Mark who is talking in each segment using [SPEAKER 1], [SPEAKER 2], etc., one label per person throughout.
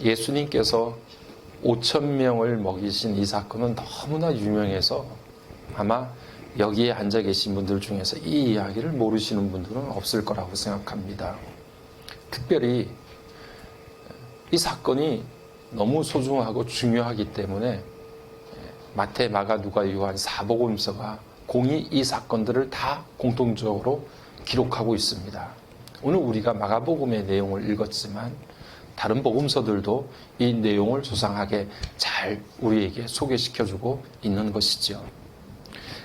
[SPEAKER 1] 예수님께서 5천 명을 먹이신 이 사건은 너무나 유명해서 아마 여기에 앉아 계신 분들 중에서 이 이야기를 모르시는 분들은 없을 거라고 생각합니다. 특별히 이 사건이 너무 소중하고 중요하기 때문에 마태, 마가, 누가, 요한 4복음서가 공히 이 사건들을 다 공통적으로 기록하고 있습니다. 오늘 우리가 마가복음의 내용을 읽었지만 다른 복음서들도 이 내용을 소상하게 잘 우리에게 소개시켜주고 있는 것이죠.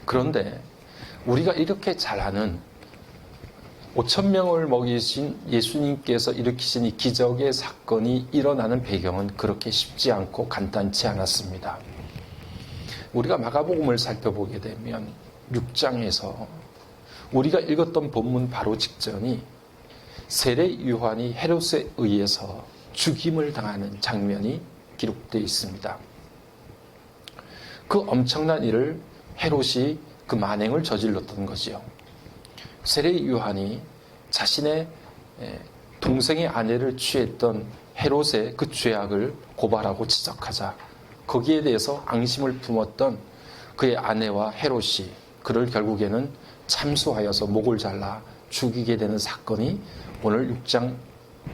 [SPEAKER 1] 그런데 우리가 이렇게 잘 아는 5천 명을 먹이신 예수님께서 일으키신 이 기적의 사건이 일어나는 배경은 그렇게 쉽지 않고 간단치 않았습니다. 우리가 마가복음을 살펴보게 되면 6장에서 우리가 읽었던 본문 바로 직전이 세례 요한이 헤롯에 의해서 죽임을 당하는 장면이 기록되어 있습니다. 그 엄청난 일을 헤롯이 그 만행을 저질렀던 거지요. 세례 요한이 자신의 동생의 아내를 취했던 헤롯의 그 죄악을 고발하고 지적하자 거기에 대해서 앙심을 품었던 그의 아내와 헤롯이 그를 결국에는 참수하여서 목을 잘라 죽이게 되는 사건이 오늘 6장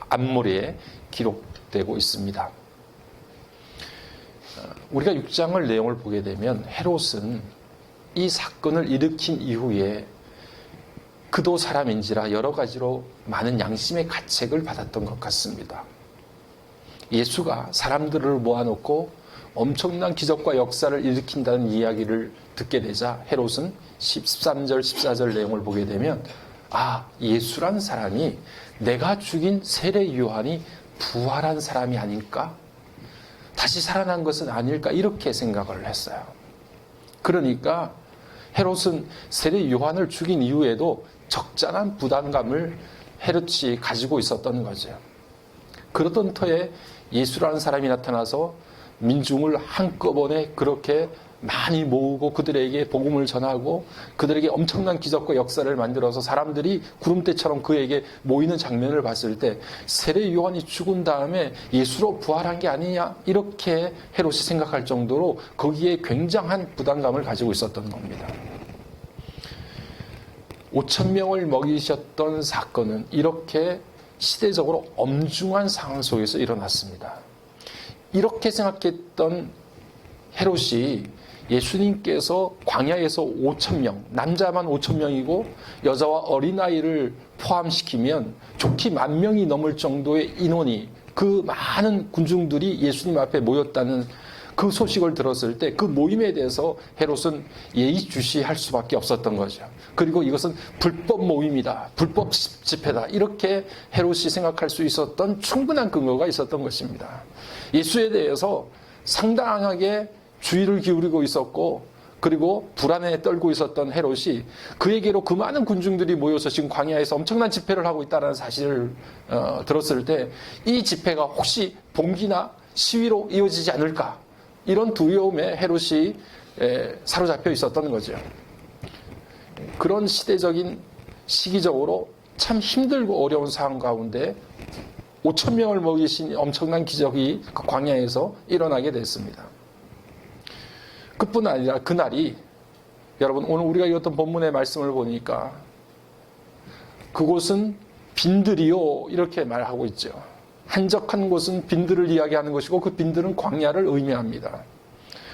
[SPEAKER 1] 앞머리에 기록되고 있습니다. 우리가 6장을 내용을 보게 되면 헤롯은 이 사건을 일으킨 이후에 그도 사람인지라 여러 가지로 많은 양심의 가책을 받았던 것 같습니다. 예수가 사람들을 모아놓고 엄청난 기적과 역사를 일으킨다는 이야기를 듣게 되자 헤롯은 13절, 14절 내용을 보게 되면 예수란 사람이 내가 죽인 세례 요한이 부활한 사람이 아닐까? 다시 살아난 것은 아닐까? 이렇게 생각을 했어요. 그러니까 헤롯은 세례 요한을 죽인 이후에도 적잖은 부담감을 헤롯이 가지고 있었던 거죠. 그러던 터에 예수라는 사람이 나타나서 민중을 한꺼번에 그렇게 많이 모으고 그들에게 복음을 전하고 그들에게 엄청난 기적과 역사를 만들어서 사람들이 구름대처럼 그에게 모이는 장면을 봤을 때 세례 요한이 죽은 다음에 예수로 부활한 게 아니냐 이렇게 헤롯이 생각할 정도로 거기에 굉장한 부담감을 가지고 있었던 겁니다. 5천 명을 먹이셨던 사건은 이렇게 시대적으로 엄중한 상황 속에서 일어났습니다. 이렇게 생각했던 헤롯이 예수님께서 광야에서 5천 명, 남자만 5천 명이고 여자와 어린아이를 포함시키면 좋게 10,000명이 넘을 정도의 인원이 그 많은 군중들이 예수님 앞에 모였다는 그 소식을 들었을 때 그 모임에 대해서 헤롯은 예의주시할 수밖에 없었던 거죠. 그리고 이것은 불법 모임이다, 불법 집회다 이렇게 헤롯이 생각할 수 있었던 충분한 근거가 있었던 것입니다. 예수에 대해서 상당하게 주의를 기울이고 있었고 그리고 불안에 떨고 있었던 헤롯이 그에게로 그 많은 군중들이 모여서 지금 광야에서 엄청난 집회를 하고 있다는 사실을 들었을 때 이 집회가 혹시 봉기나 시위로 이어지지 않을까 이런 두려움에 헤롯이 사로잡혀 있었던 거죠. 그런 시기적으로 참 힘들고 어려운 상황 가운데 5천 명을 먹이신 엄청난 기적이 그 광야에서 일어나게 됐습니다. 그뿐 아니라 그날이 여러분 오늘 우리가 읽었던 본문의 말씀을 보니까 그곳은 빈들이요 이렇게 말하고 있죠. 한적한 곳은 빈들을 이야기하는 것이고 그 빈들은 광야를 의미합니다.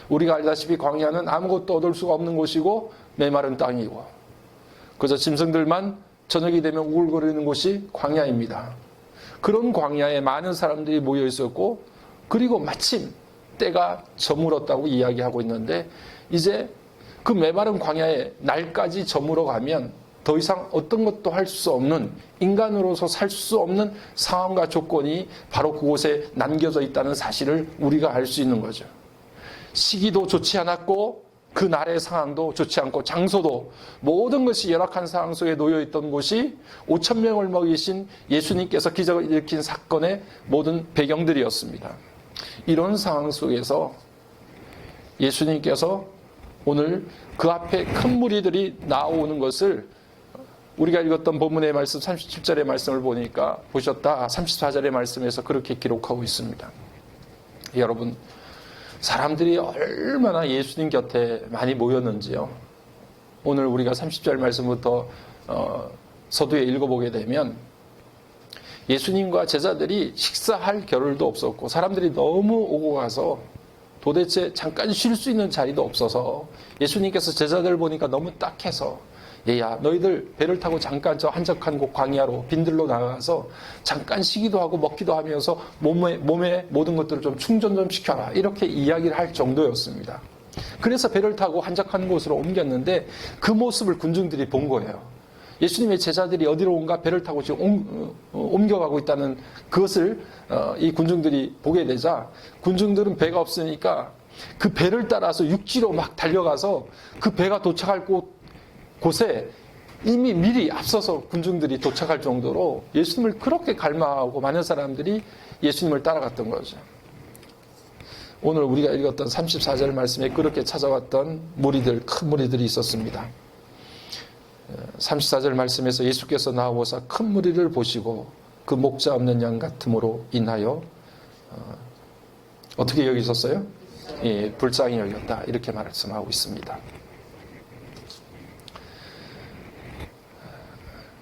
[SPEAKER 1] 우리가 알다시피 광야는 아무것도 얻을 수가 없는 곳이고 메마른 땅이고 그저 짐승들만 저녁이 되면 우글거리는 곳이 광야입니다. 그런 광야에 많은 사람들이 모여 있었고 그리고 마침 때가 저물었다고 이야기하고 있는데 이제 그 메마른 광야에 날까지 저물어 가면 더 이상 어떤 것도 할 수 없는 인간으로서 살 수 없는 상황과 조건이 바로 그곳에 남겨져 있다는 사실을 우리가 알 수 있는 거죠. 시기도 좋지 않았고 그 날의 상황도 좋지 않고 장소도 모든 것이 열악한 상황 속에 놓여 있던 곳이 5천 명을 먹이신 예수님께서 기적을 일으킨 사건의 모든 배경들이었습니다. 이런 상황 속에서 예수님께서 오늘 그 앞에 큰 무리들이 나오는 것을 우리가 읽었던 본문의 말씀 37절의 말씀을 보니까 보셨다. 34절의 말씀에서 그렇게 기록하고 있습니다. 여러분, 사람들이 얼마나 예수님 곁에 많이 모였는지요. 오늘 우리가 30절 말씀부터 서두에 읽어보게 되면 예수님과 제자들이 식사할 겨를도 없었고 사람들이 너무 오고 가서 도대체 잠깐 쉴 수 있는 자리도 없어서 예수님께서 제자들 보니까 너무 딱해서 얘야 너희들 배를 타고 잠깐 저 한적한 곳 광야로 빈들로 나가서 잠깐 쉬기도 하고 먹기도 하면서 몸에 모든 것들을 좀 충전 좀 시켜라 이렇게 이야기를 할 정도였습니다. 그래서 배를 타고 한적한 곳으로 옮겼는데 그 모습을 군중들이 본 거예요. 예수님의 제자들이 어디로 온가 배를 타고 지금 옮겨가고 있다는 그것을 이 군중들이 보게 되자 군중들은 배가 없으니까 그 배를 따라서 육지로 막 달려가서 그 배가 도착할 곳에 이미 미리 앞서서 군중들이 도착할 정도로 예수님을 그렇게 갈망하고 많은 사람들이 예수님을 따라갔던 거죠. 오늘 우리가 읽었던 34절 말씀에 그렇게 찾아왔던 무리들, 큰 무리들이 있었습니다. 34절 말씀에서 예수께서 나오셔서 큰 무리를 보시고 그 목자 없는 양 같음으로 인하여 어떻게 여기셨어요? 예, 불쌍히 여겼다 이렇게 말씀하고 있습니다.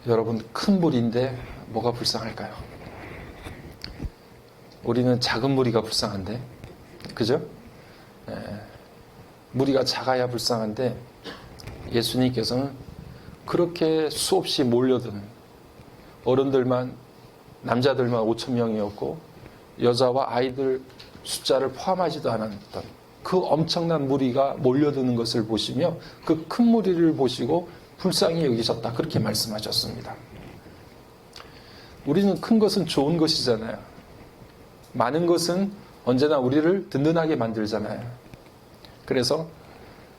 [SPEAKER 1] 여러분, 큰 무리인데 뭐가 불쌍할까요? 우리는 작은 무리가 불쌍한데, 그죠? 예, 무리가 작아야 불쌍한데 예수님께서는 그렇게 수없이 몰려드는 어른들만 남자들만 5,000명이었고 여자와 아이들 숫자를 포함하지도 않았던 그 엄청난 무리가 몰려드는 것을 보시며 그 큰 무리를 보시고 불쌍히 여기셨다 그렇게 말씀하셨습니다. 우리는 큰 것은 좋은 것이잖아요. 많은 것은 언제나 우리를 든든하게 만들잖아요. 그래서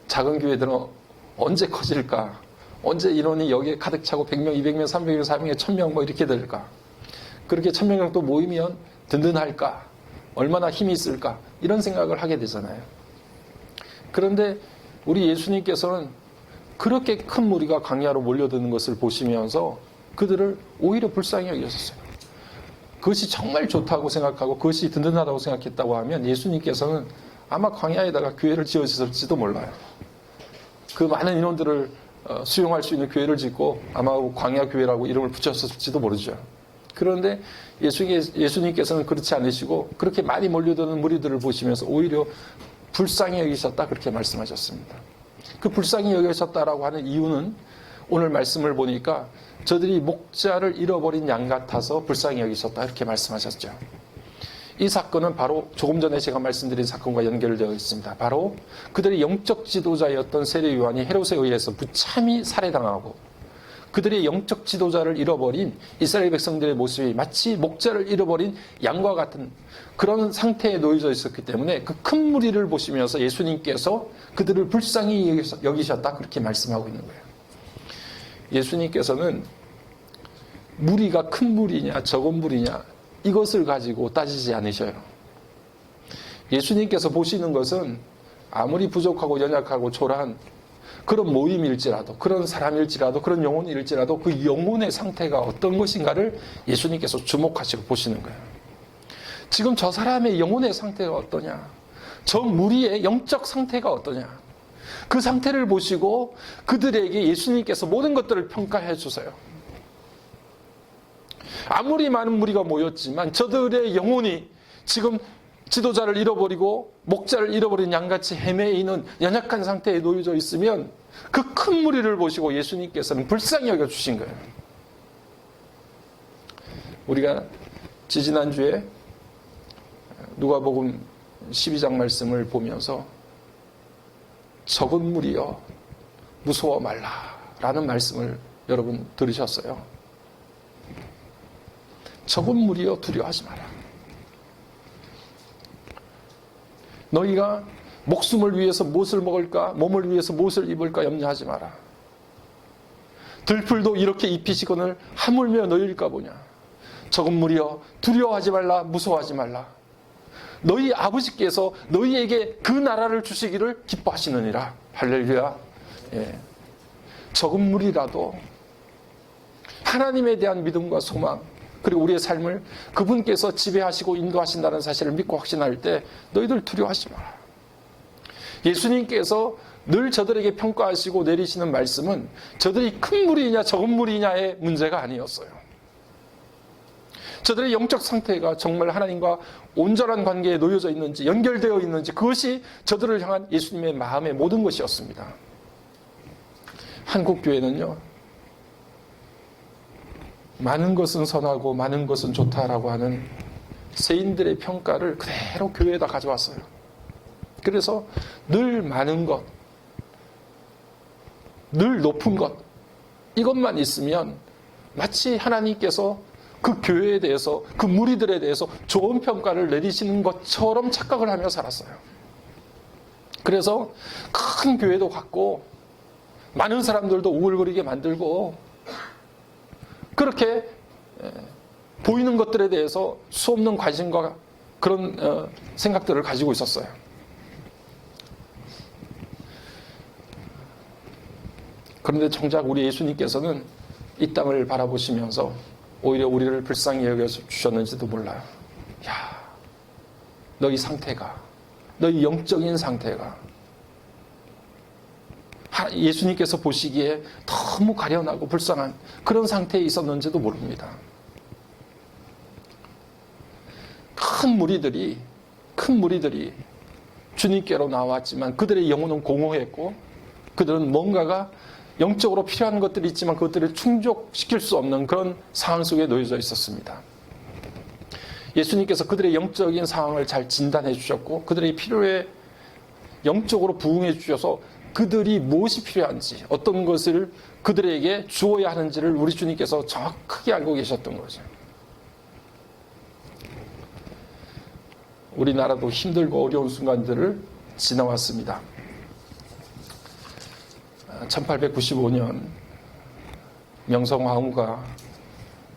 [SPEAKER 1] 작은 교회들은 언제 커질까? 언제 인원이 여기에 가득 차고 100명, 200명, 300명, 400명, 1000명 뭐 이렇게 될까? 그렇게 1000명 정도 모이면 든든할까? 얼마나 힘이 있을까? 이런 생각을 하게 되잖아요. 그런데 우리 예수님께서는 그렇게 큰 무리가 광야로 몰려드는 것을 보시면서 그들을 오히려 불쌍히 여기셨어요. 그것이 정말 좋다고 생각하고 그것이 든든하다고 생각했다고 하면 예수님께서는 아마 광야에다가 교회를 지으셨을지도 몰라요. 그 많은 인원들을 수용할 수 있는 교회를 짓고 아마 광야교회라고 이름을 붙였을지도 모르죠. 그런데 예수님께서는 그렇지 않으시고 그렇게 많이 몰려드는 무리들을 보시면서 오히려 불쌍히 여기셨다 그렇게 말씀하셨습니다. 그 불쌍히 여기셨다라고 하는 이유는 오늘 말씀을 보니까 저들이 목자를 잃어버린 양 같아서 불쌍히 여기셨다 이렇게 말씀하셨죠. 이 사건은 바로 조금 전에 제가 말씀드린 사건과 연결되어 있습니다. 바로 그들의 영적 지도자였던 세례 요한이 헤롯에 의해서 무참히 살해당하고 그들의 영적 지도자를 잃어버린 이스라엘 백성들의 모습이 마치 목자를 잃어버린 양과 같은 그런 상태에 놓여져 있었기 때문에 그 큰 무리를 보시면서 예수님께서 그들을 불쌍히 여기셨다 그렇게 말씀하고 있는 거예요. 예수님께서는 무리가 큰 무리냐 적은 무리냐 이것을 가지고 따지지 않으셔요. 예수님께서 보시는 것은 아무리 부족하고 연약하고 초라한 그런 모임일지라도 그런 사람일지라도 그런 영혼일지라도 그 영혼의 상태가 어떤 것인가를 예수님께서 주목하시고 보시는 거예요. 지금 저 사람의 영혼의 상태가 어떠냐? 저 무리의 영적 상태가 어떠냐? 그 상태를 보시고 그들에게 예수님께서 모든 것들을 평가해 주세요. 아무리 많은 무리가 모였지만 저들의 영혼이 지금 지도자를 잃어버리고 목자를 잃어버린 양같이 헤매이는 연약한 상태에 놓여져 있으면 그 큰 무리를 보시고 예수님께서는 불쌍히 여겨주신 거예요. 우리가 지지난주에 누가복음 12장 말씀을 보면서 적은 무리여 무서워 말라라는 말씀을 여러분 들으셨어요. 적은 무리여 두려워하지 마라. 너희가 목숨을 위해서 무엇을 먹을까, 몸을 위해서 무엇을 입을까 염려하지 마라. 들풀도 이렇게 입히시거늘 하물며 너희일까 보냐. 적은 무리여 두려워하지 말라, 무서워하지 말라. 너희 아버지께서 너희에게 그 나라를 주시기를 기뻐하시느니라. 할렐루야. 예. 적은 무리라도 하나님에 대한 믿음과 소망, 그리고 우리의 삶을 그분께서 지배하시고 인도하신다는 사실을 믿고 확신할 때 너희들 두려워하지 마라. 예수님께서 늘 저들에게 평가하시고 내리시는 말씀은 저들이 큰 무리이냐 적은 무리이냐의 문제가 아니었어요. 저들의 영적 상태가 정말 하나님과 온전한 관계에 놓여져 있는지 연결되어 있는지 그것이 저들을 향한 예수님의 마음의 모든 것이었습니다. 한국교회는요, 많은 것은 선하고 많은 것은 좋다라고 하는 세인들의 평가를 그대로 교회에다 가져왔어요. 그래서 늘 많은 것, 늘 높은 것, 이것만 있으면 마치 하나님께서 그 교회에 대해서, 그 무리들에 대해서 좋은 평가를 내리시는 것처럼 착각을 하며 살았어요. 그래서 큰 교회도 갖고 많은 사람들도 우글거리게 만들고 그렇게 보이는 것들에 대해서 수없는 관심과 그런 생각들을 가지고 있었어요. 그런데 정작 우리 예수님께서는 이 땅을 바라보시면서 오히려 우리를 불쌍히 여겨주셨는지도 몰라요. 야, 너희 상태가, 너희 영적인 상태가 예수님께서 보시기에 너무 가련하고 불쌍한 그런 상태에 있었는지도 모릅니다. 큰 무리들이 주님께로 나왔지만 그들의 영혼은 공허했고 그들은 뭔가가 영적으로 필요한 것들이 있지만 그것들을 충족시킬 수 없는 그런 상황 속에 놓여져 있었습니다. 예수님께서 그들의 영적인 상황을 잘 진단해 주셨고 그들의 필요에 영적으로 부응해 주셔서 그들이 무엇이 필요한지 어떤 것을 그들에게 주어야 하는지를 우리 주님께서 정확하게 알고 계셨던 거죠. 우리나라도 힘들고 어려운 순간들을 지나왔습니다. 1895년 명성황후가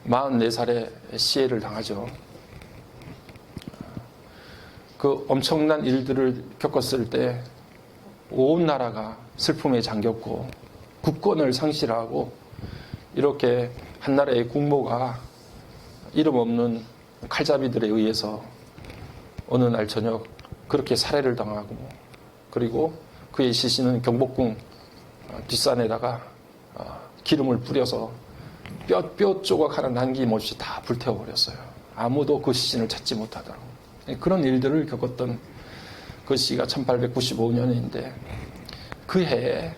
[SPEAKER 1] 44살에 시해를 당하죠. 그 엄청난 일들을 겪었을 때 온 나라가 슬픔에 잠겼고 국권을 상실하고 이렇게 한 나라의 국모가 이름 없는 칼잡이들에 의해서 어느 날 저녁 그렇게 살해를 당하고 그리고 그의 시신은 경복궁 뒷산에다가 기름을 뿌려서 뼈 조각 하나 남김없이 다 불태워버렸어요. 아무도 그 시신을 찾지 못하도록. 그런 일들을 겪었던 그 시기가 1895년인데 그 해에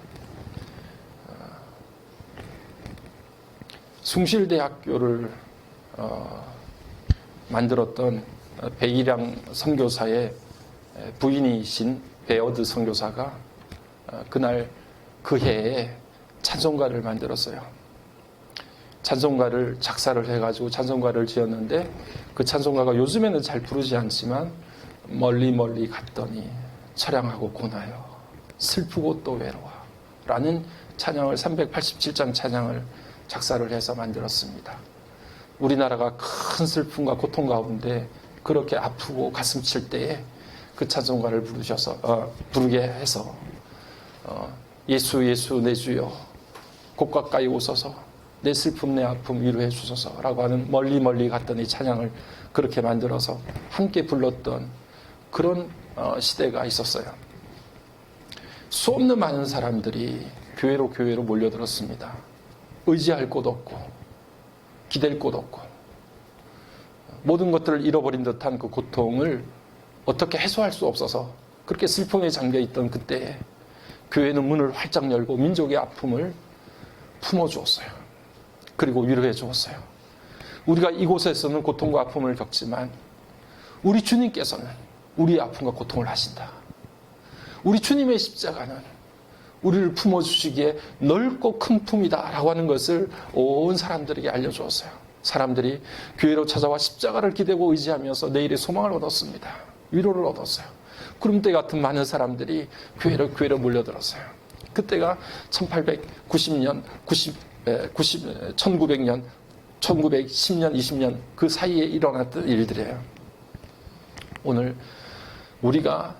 [SPEAKER 1] 숭실대학교를 만들었던 백일양 선교사의 부인이신 베어드 선교사가 그날 그 해에 찬송가를 만들었어요. 찬송가를 작사를 해가지고 찬송가를 지었는데 그 찬송가가 요즘에는 잘 부르지 않지만 멀리 멀리 갔더니 처량하고 고나요 슬프고 또 외로워 라는 찬양을 387장 찬양을 작사를 해서 만들었습니다. 우리나라가 큰 슬픔과 고통 가운데 그렇게 아프고 가슴 칠 때에 그 찬송가를 부르게 해서 예수 예수 내 주여 곧 가까이 오소서 내 슬픔 내 아픔 위로해 주소서라고 하는 멀리 멀리 갔더니 찬양을 그렇게 만들어서 함께 불렀던 그런 시대가 있었어요. 수없는 많은 사람들이 교회로 몰려들었습니다. 의지할 곳 없고 기댈 곳 없고 모든 것들을 잃어버린 듯한 그 고통을 어떻게 해소할 수 없어서 그렇게 슬픔에 잠겨있던 그때에 교회는 문을 활짝 열고 민족의 아픔을 품어주었어요. 그리고 위로해 주었어요. 우리가 이곳에서는 고통과 아픔을 겪지만 우리 주님께서는 우리의 아픔과 고통을 하신다. 우리 주님의 십자가는 우리를 품어주시기에 넓고 큰 품이다 라고 하는 것을 온 사람들에게 알려주었어요. 사람들이 교회로 찾아와 십자가를 기대고 의지하면서 내일의 소망을 얻었습니다. 위로를 얻었어요. 구름대 같은 많은 사람들이 교회로 몰려들었어요. 그때가 1890년, 1900년, 1910년, 20년 그 사이에 일어났던 일들이에요. 오늘 우리가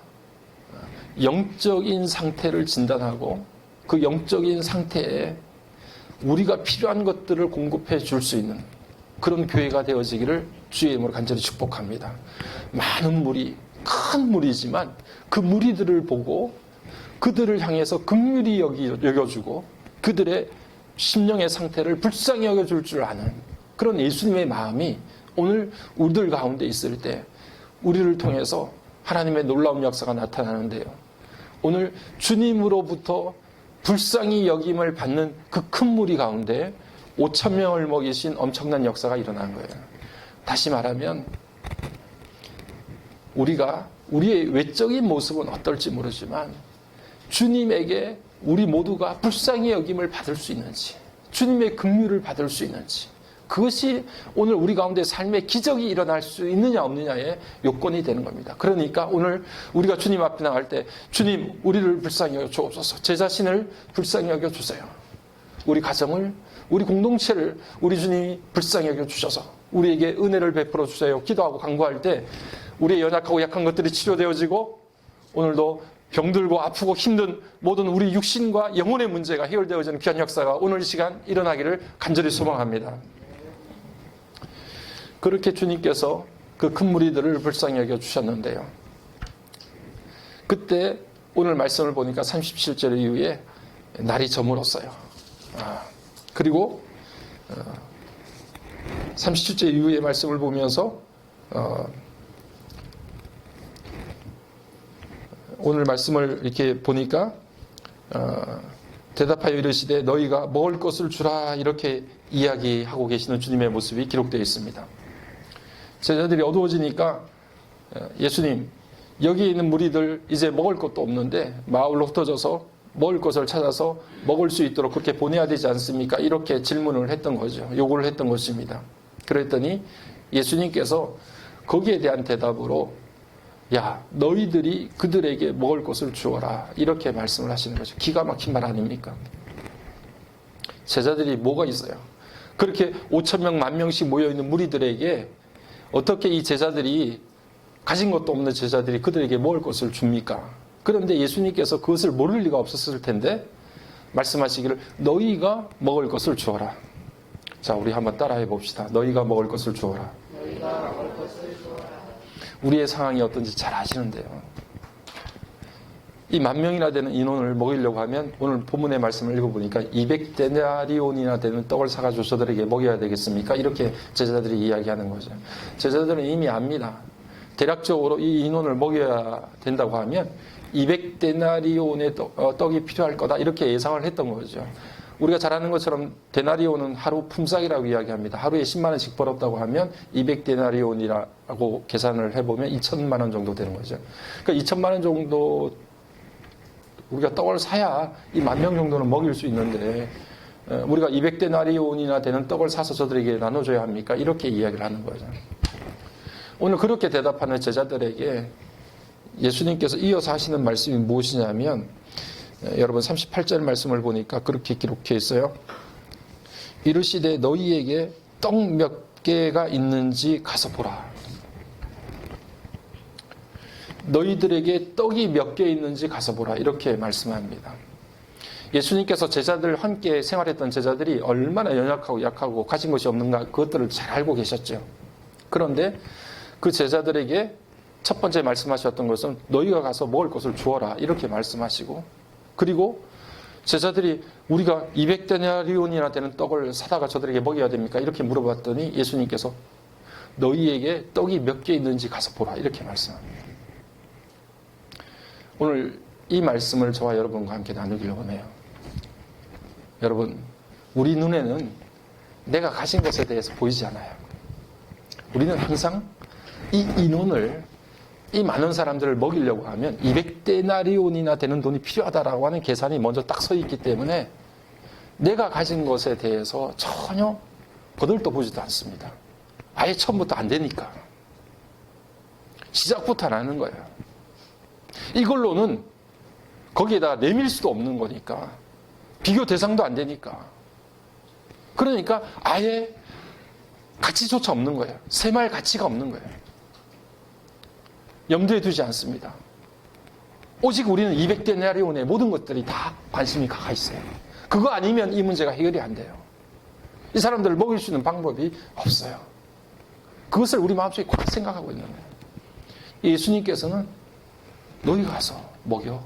[SPEAKER 1] 영적인 상태를 진단하고 그 영적인 상태에 우리가 필요한 것들을 공급해 줄 수 있는 그런 교회가 되어지기를 주의 이름으로 간절히 축복합니다. 많은 무리, 큰 무리지만 그 무리들을 보고 그들을 향해서 긍휼히 여겨주고 그들의 심령의 상태를 불쌍히 여겨줄 줄 아는 그런 예수님의 마음이 오늘 우리들 가운데 있을 때 우리를 통해서 하나님의 놀라운 역사가 나타나는데요. 오늘 주님으로부터 불쌍히 여김을 받는 그 큰 무리 가운데 5,000명을 먹이신 엄청난 역사가 일어난 거예요. 다시 말하면 우리가 우리의 외적인 모습은 어떨지 모르지만 주님에게 우리 모두가 불쌍히 여김을 받을 수 있는지, 주님의 긍휼을 받을 수 있는지, 그것이 오늘 우리 가운데 삶의 기적이 일어날 수 있느냐 없느냐의 요건이 되는 겁니다. 그러니까 오늘 우리가 주님 앞에 나갈 때 주님 우리를 불쌍히 여겨 주옵소서, 제 자신을 불쌍히 여겨 주세요. 우리 가정을, 우리 공동체를 우리 주님이 불쌍히 여겨 주셔서 우리에게 은혜를 베풀어 주세요. 기도하고 간구할 때 우리의 연약하고 약한 것들이 치료되어지고 오늘도 병들고 아프고 힘든 모든 우리 육신과 영혼의 문제가 해결되어지는 귀한 역사가 오늘 이 시간 일어나기를 간절히 소망합니다. 그렇게 주님께서 그 큰 무리들을 불쌍히 여겨 주셨는데요. 그때 오늘 말씀을 보니까 37절 이후에 날이 저물었어요. 그리고 37절 이후의 말씀을 보면서 오늘 말씀을 이렇게 보니까 대답하여 이르시되 너희가 먹을 것을 주라 이렇게 이야기하고 계시는 주님의 모습이 기록되어 있습니다. 제자들이 어두워지니까 예수님 여기 있는 무리들 이제 먹을 것도 없는데 마을로 흩어져서 먹을 것을 찾아서 먹을 수 있도록 그렇게 보내야 되지 않습니까? 이렇게 질문을 했던 거죠. 요구를 했던 것입니다. 그랬더니 예수님께서 거기에 대한 대답으로 야 너희들이 그들에게 먹을 것을 주어라 이렇게 말씀을 하시는 거죠. 기가 막힌 말 아닙니까? 제자들이 뭐가 있어요? 그렇게 5,000명 10,000명씩 모여있는 무리들에게 어떻게 이 제자들이 가진 것도 없는 제자들이 그들에게 먹을 것을 줍니까? 그런데 예수님께서 그것을 모를 리가 없었을 텐데 말씀하시기를 너희가 먹을 것을 주어라. 자, 우리 한번 따라해 봅시다. 너희가 먹을 것을 주어라.
[SPEAKER 2] 너희가 먹을 것을 주어라.
[SPEAKER 1] 우리의 상황이 어떤지 잘 아시는데요. 이 10,000명이나 되는 인원을 먹이려고 하면 오늘 본문의 말씀을 읽어보니까 200데나리온이나 되는 떡을 사가지고 저들에게 먹여야 되겠습니까? 이렇게 제자들이 이야기하는 거죠. 제자들은 이미 압니다. 대략적으로 이 인원을 먹여야 된다고 하면 200데나리온의 떡이 필요할 거다 이렇게 예상을 했던 거죠. 우리가 잘 아는 것처럼 데나리온은 하루 품삯이라고 이야기합니다. 하루에 10만 원씩 벌었다고 하면 200데나리온이라고 계산을 해보면 2천만 원 정도 되는 거죠. 그러니까 2천만 원 정도 우리가 떡을 사야 이 10,000명 정도는 먹일 수 있는데 우리가 200데나리온이나 되는 떡을 사서 저들에게 나눠줘야 합니까? 이렇게 이야기를 하는 거죠. 오늘 그렇게 대답하는 제자들에게 예수님께서 이어서 하시는 말씀이 무엇이냐면 여러분 38절 말씀을 보니까 그렇게 기록해 있어요. 이르시되 너희에게 떡 몇 개가 있는지 가서 보라. 너희들에게 떡이 몇 개 있는지 가서 보라. 이렇게 말씀합니다. 예수님께서 제자들 함께 생활했던 제자들이 얼마나 연약하고 약하고 가진 것이 없는가 그것들을 잘 알고 계셨죠. 그런데 그 제자들에게 첫 번째 말씀하셨던 것은 너희가 가서 먹을 것을 주어라. 이렇게 말씀하시고 그리고 제자들이 우리가 200데나리온이나 되는 떡을 사다가 저들에게 먹여야 됩니까? 이렇게 물어봤더니 예수님께서 너희에게 떡이 몇 개 있는지 가서 보라. 이렇게 말씀합니다. 오늘 이 말씀을 저와 여러분과 함께 나누기로 하네요. 여러분, 우리 눈에는 내가 가진 것에 대해서 보이지 않아요. 우리는 항상 이 인원을, 이 많은 사람들을 먹이려고 하면 200데나리온이나 되는 돈이 필요하다라고 하는 계산이 먼저 딱 서 있기 때문에 내가 가진 것에 대해서 전혀 거들떠보지도 않습니다. 아예 처음부터 안 되니까. 시작부터 안 하는 거예요. 이걸로는 거기에다 내밀 수도 없는 거니까 비교 대상도 안 되니까 그러니까 아예 가치조차 없는 거예요. 셈할 가치가 없는 거예요. 염두에 두지 않습니다. 오직 우리는 200데나리온의 모든 것들이 다 관심이 가 있어요. 그거 아니면 이 문제가 해결이 안 돼요. 이 사람들을 먹일 수 있는 방법이 없어요. 그것을 우리 마음속에 꽉 생각하고 있는 거예요. 예수님께서는 너희 가서 먹여.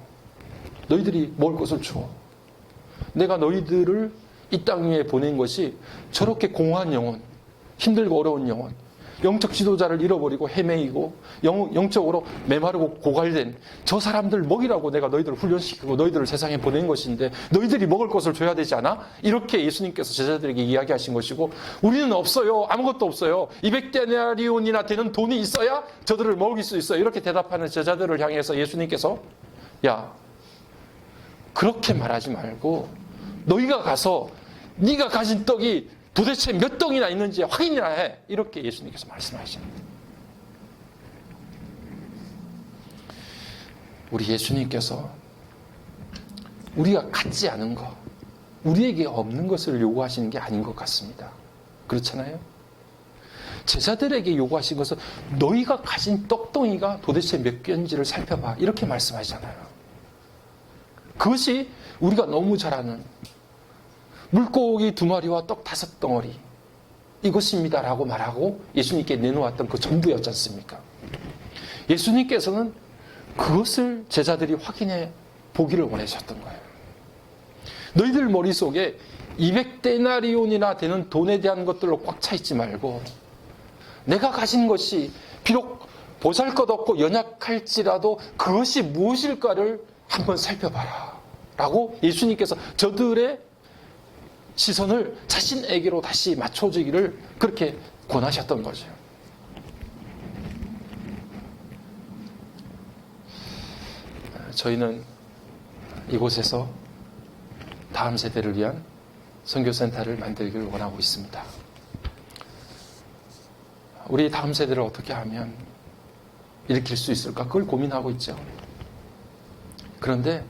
[SPEAKER 1] 너희들이 먹을 것을 줘. 내가 너희들을 이 땅 위에 보낸 것이 저렇게 공허한 영혼, 힘들고 어려운 영혼, 영적 지도자를 잃어버리고 헤매이고 영적으로 메마르고 고갈된 저 사람들 먹이라고 내가 너희들을 훈련시키고 너희들을 세상에 보낸 것인데 너희들이 먹을 것을 줘야 되지 않아? 이렇게 예수님께서 제자들에게 이야기하신 것이고, 우리는 없어요. 아무것도 없어요. 200데나리온이나 되는 돈이 있어야 저들을 먹일 수 있어요. 이렇게 대답하는 제자들을 향해서 예수님께서 야, 그렇게 말하지 말고 너희가 가서 네가 가진 떡이 도대체 몇 덩이나 있는지 확인이나 해. 이렇게 예수님께서 말씀하십니다. 우리 예수님께서 우리가 갖지 않은 것, 우리에게 없는 것을 요구하시는 게 아닌 것 같습니다. 그렇잖아요? 제자들에게 요구하신 것은 너희가 가진 떡덩이가 도대체 몇 개인지를 살펴봐. 이렇게 말씀하시잖아요. 그것이 우리가 너무 잘 아는 물고기 2마리와 떡 5덩어리 이것입니다라고 말하고 예수님께 내놓았던 그 전부였지 않습니까? 예수님께서는 그것을 제자들이 확인해 보기를 원하셨던 거예요. 너희들 머릿속에 200데나리온이나 되는 돈에 대한 것들로 꽉 차 있지 말고 내가 가진 것이 비록 보잘것없고 연약할지라도 그것이 무엇일까를 한번 살펴봐라 라고 예수님께서 저들의 시선을 자신에게로 다시 맞춰주기를 그렇게 권하셨던 거죠. 저희는 이곳에서 다음 세대를 위한 선교센터를 만들기를 원하고 있습니다. 우리 다음 세대를 어떻게 하면 일으킬 수 있을까? 그걸 고민하고 있죠. 그런데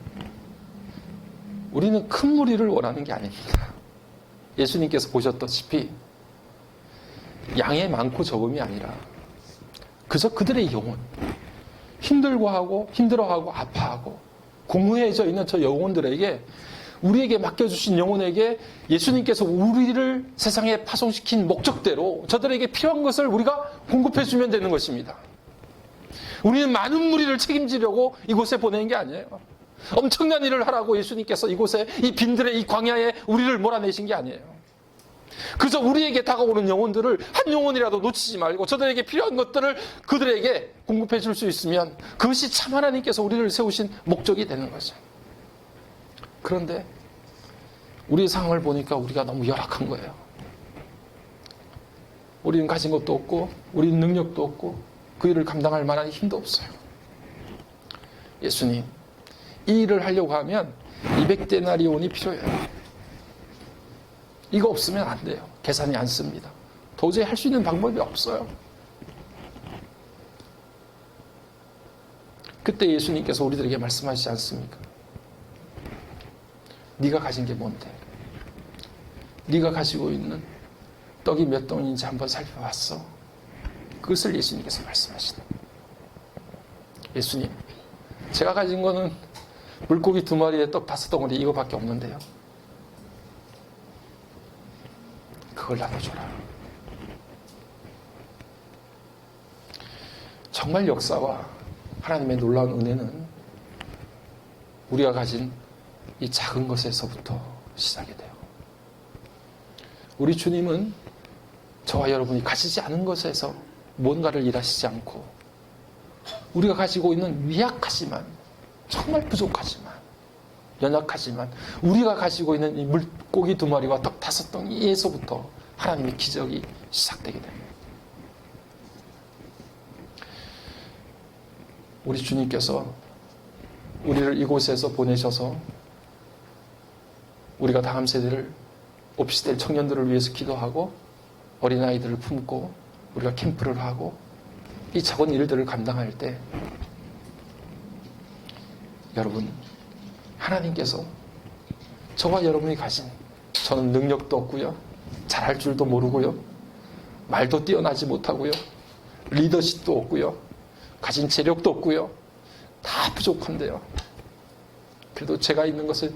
[SPEAKER 1] 우리는 큰 무리를 원하는 게 아닙니다. 예수님께서 보셨다시피 양의 많고 적음이 아니라 그저 그들의 영혼, 힘들어하고 아파하고 공허해져 있는 저 영혼들에게, 우리에게 맡겨주신 영혼에게 예수님께서 우리를 세상에 파송시킨 목적대로 저들에게 필요한 것을 우리가 공급해주면 되는 것입니다. 우리는 많은 무리를 책임지려고 이곳에 보내는 게 아니에요. 엄청난 일을 하라고 예수님께서 이곳에 이 빈들의 이 광야에 우리를 몰아내신 게 아니에요. 그래서 우리에게 다가오는 영혼들을 한 영혼이라도 놓치지 말고 저들에게 필요한 것들을 그들에게 공급해 줄 수 있으면 그것이 참 하나님께서 우리를 세우신 목적이 되는 거죠. 그런데 우리의 상황을 보니까 우리가 너무 열악한 거예요. 우리는 가진 것도 없고 우리는 능력도 없고 그 일을 감당할 만한 힘도 없어요. 예수님, 이 일을 하려고 하면 200데나리온이 필요해요. 이거 없으면 안 돼요. 계산이 안 씁니다. 도저히 할 수 있는 방법이 없어요. 그때 예수님께서 우리들에게 말씀하시지 않습니까? 네가 가진 게 뭔데? 네가 가지고 있는 떡이 몇 덩인지 한번 살펴봤어? 그것을 예수님께서 말씀하시다. 예수님, 제가 가진 거는 물고기 2마리에 떡 5덩어리 이거밖에 없는데요. 그걸 나눠줘라. 정말 역사와 하나님의 놀라운 은혜는 우리가 가진 이 작은 것에서부터 시작이 돼요. 우리 주님은 저와 여러분이 가지지 않은 것에서 뭔가를 일하시지 않고 우리가 가지고 있는 미약하지만 정말 부족하지만 연약하지만 우리가 가지고 있는 이 물고기 2마리와 떡 5덩이에서부터 하나님의 기적이 시작되게 됩니다. 우리 주님께서 우리를 이곳에서 보내셔서 우리가 다음 세대를 오피스텔 청년들을 위해서 기도하고 어린아이들을 품고 우리가 캠프를 하고 이 작은 일들을 감당할 때 여러분, 하나님께서 저와 여러분이 가진, 저는 능력도 없고요, 잘할 줄도 모르고요, 말도 뛰어나지 못하고요, 리더십도 없고요, 가진 재력도 없고요, 다 부족한데요. 그래도 제가 있는 것은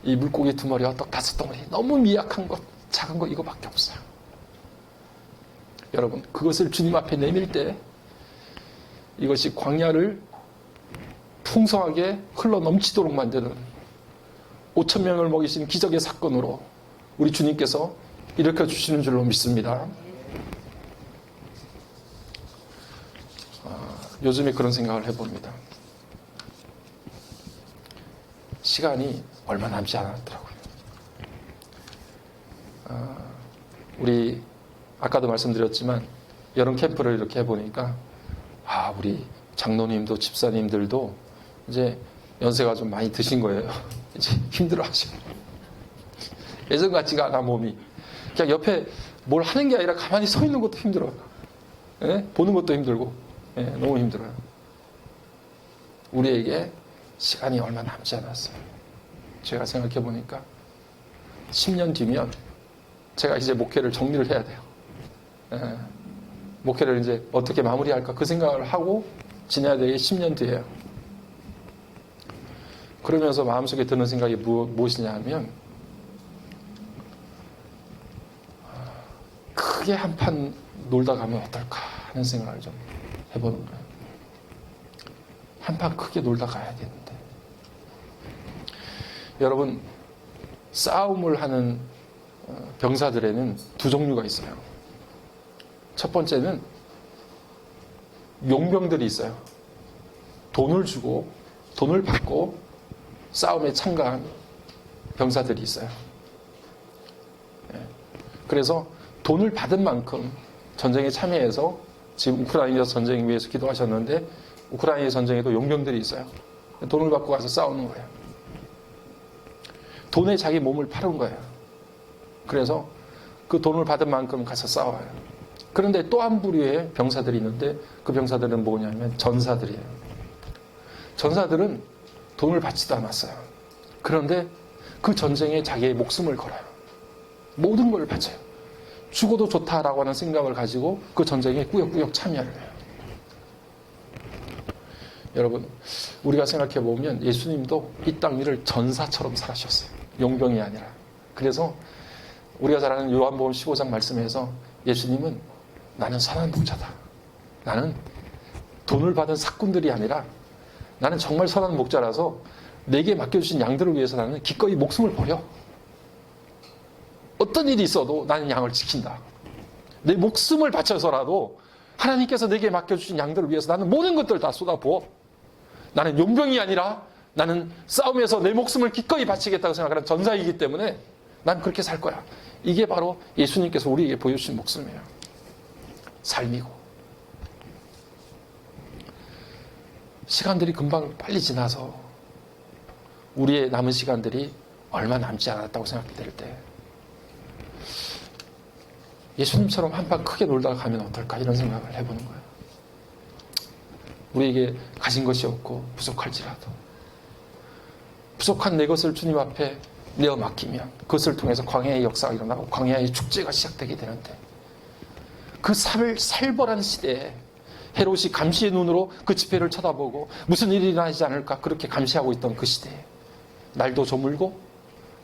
[SPEAKER 1] 이 물고기 2마리와 떡 5덩어리, 너무 미약한 것, 작은 거 이거밖에 없어요. 여러분, 그것을 주님 앞에 내밀 때 이것이 광야를 풍성하게 흘러 넘치도록 만드는 5천 명을 먹이신 기적의 사건으로 우리 주님께서 일으켜 주시는 줄로 믿습니다. 요즘에 그런 생각을 해봅니다. 시간이 얼마 남지 않았더라고요. 우리 아까도 말씀드렸지만 여름 캠프를 이렇게 해보니까 우리 장로님도 집사님들도 이제 연세가 좀 많이 드신 거예요. 이제 힘들어하시고 예전 같지가 않아 몸이. 그냥 옆에 뭘 하는 게 아니라 가만히 서 있는 것도 힘들어요. 예? 보는 것도 힘들고 너무 힘들어요. 우리에게 시간이 얼마 남지 않았어요. 제가 생각해 보니까 10년 뒤면 제가 이제 목회를 정리를 해야 돼요. 목회를 이제 어떻게 마무리할까 그 생각을 하고 지내야 되게 10년 뒤에요. 그러면서 마음속에 드는 생각이 무엇이냐 하면 크게 한판 놀다 가면 어떨까 하는 생각을 좀 해보는 거예요. 한판 크게 놀다 가야겠는데. 여러분, 싸움을 하는 병사들에는 두 종류가 있어요. 첫 번째는 용병들이 있어요. 돈을 받고 싸움에 참가한 병사들이 있어요. 그래서 돈을 받은 만큼 전쟁에 참여해서 지금 우크라이나 전쟁 위해서 기도하셨는데 우크라이나 전쟁에도 용병들이 있어요. 돈을 받고 가서 싸우는 거예요. 돈에 자기 몸을 팔은 거예요. 그래서 그 돈을 받은 만큼 가서 싸워요. 그런데 또 한 부류의 병사들이 있는데 그 병사들은 뭐냐면 전사들이에요. 전사들은 돈을 받지도 않았어요. 그런데 그 전쟁에 자기의 목숨을 걸어요. 모든 걸 바쳐요. 죽어도 좋다라고 하는 생각을 가지고 그 전쟁에 꾸역꾸역 참여를 해요. 여러분, 우리가 생각해 보면 예수님도 이 땅 위를 전사처럼 살아셨어요. 용병이 아니라. 그래서 우리가 잘 아는 요한복음 15장 말씀에서 예수님은 나는 선한 목자다. 나는 돈을 받은 사꾼들이 아니라 나는 정말 선한 목자라서 내게 맡겨주신 양들을 위해서 나는 기꺼이 목숨을 버려. 어떤 일이 있어도 나는 양을 지킨다. 내 목숨을 바쳐서라도 하나님께서 내게 맡겨주신 양들을 위해서 나는 모든 것들을 다 쏟아부어. 나는 용병이 아니라 나는 싸움에서 내 목숨을 기꺼이 바치겠다고 생각하는 전사이기 때문에 난 그렇게 살 거야. 이게 바로 예수님께서 우리에게 보여주신 목숨이에요. 삶이고. 시간들이 금방 빨리 지나서 우리의 남은 시간들이 얼마 남지 않았다고 생각될 때 예수님처럼 한판 크게 놀다가 가면 어떨까 이런 생각을 해보는 거예요. 우리에게 가진 것이 없고 부족할지라도 부족한 내 것을 주님 앞에 내어 맡기면 그것을 통해서 광야의 역사가 일어나고 광야의 축제가 시작되게 되는데 그 살벌한 시대에 헤롯이 감시의 눈으로 그 집회를 쳐다보고 무슨 일이 일어나지 않을까 그렇게 감시하고 있던 그 시대에 날도 저물고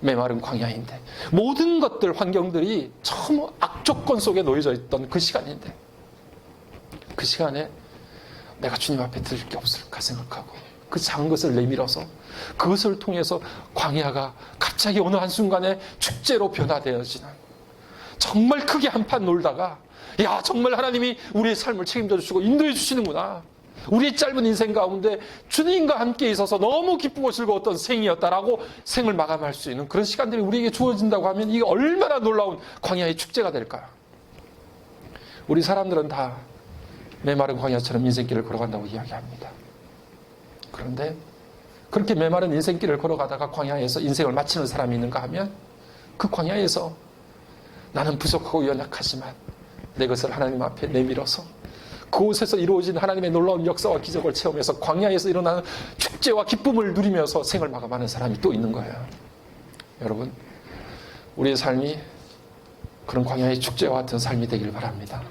[SPEAKER 1] 메마른 광야인데 모든 것들 환경들이 참 악조건 속에 놓여져 있던 그 시간인데 그 시간에 내가 주님 앞에 드릴 게 없을까 생각하고 그 작은 것을 내밀어서 그것을 통해서 광야가 갑자기 어느 한순간에 축제로 변화되어지는 정말 크게 한판 놀다가 야 정말 하나님이 우리의 삶을 책임져 주시고 인도해 주시는구나. 우리의 짧은 인생 가운데 주님과 함께 있어서 너무 기쁘고 즐거웠던 생이었다라고 생을 마감할 수 있는 그런 시간들이 우리에게 주어진다고 하면 이게 얼마나 놀라운 광야의 축제가 될까. 우리 사람들은 다 메마른 광야처럼 인생길을 걸어간다고 이야기합니다. 그런데 그렇게 메마른 인생길을 걸어가다가 광야에서 인생을 마치는 사람이 있는가 하면 그 광야에서 나는 부족하고 연약하지만 내 것을 하나님 앞에 내밀어서 그곳에서 이루어진 하나님의 놀라운 역사와 기적을 체험해서 광야에서 일어나는 축제와 기쁨을 누리면서 생을 마감하는 사람이 또 있는 거예요. 여러분, 우리의 삶이 그런 광야의 축제와 같은 삶이 되길 바랍니다.